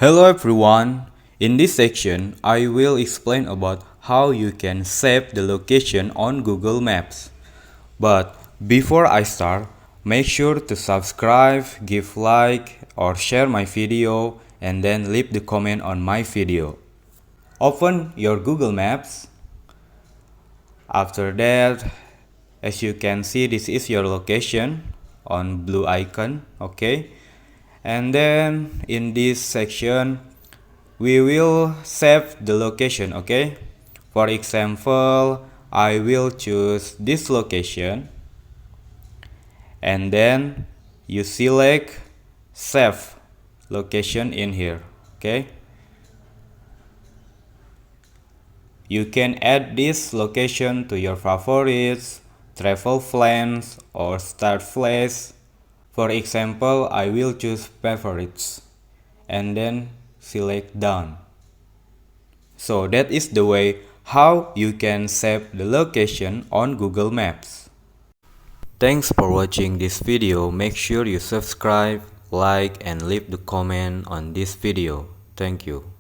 Hello everyone, in this section I will explain about how you can save the location on Google Maps. But before I start, make sure to subscribe, give like or share my video and then leave the comment on my video. Open your Google Maps. After that, as you can see, this is your location on blue icon, okay? And then in this section we will save the location, okay? For example, I will choose this location and then you select save location in here, okay? You can add this location to your favorites, travel plans or start place. For example, I will choose favorites and then select done. So that is the way how you can save the location on Google Maps. Thanks for watching this video. Make sure you subscribe, like and leave the comment on this video. Thank you.